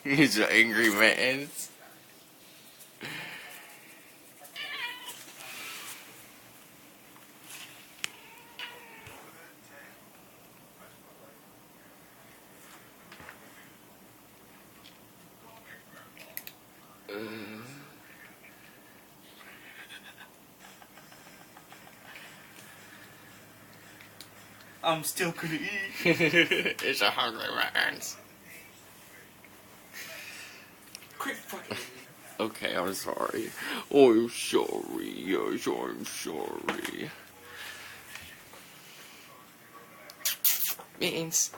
He's an angry mittens. I'm still gonna eat. It's a hungry mittens. Quick fucking. Okay, I'm sorry. I'm sorry. Yes, I'm sorry. Mittens.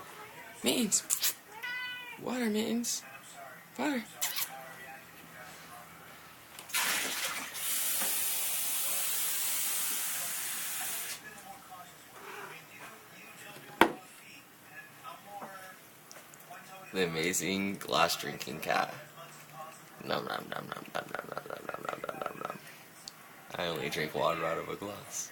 Mittens. Water, mittens. Water. The amazing glass drinking cat. Nom nom nom nom nom nom nom nom nom nom nom nom. I only drink water out of a glass.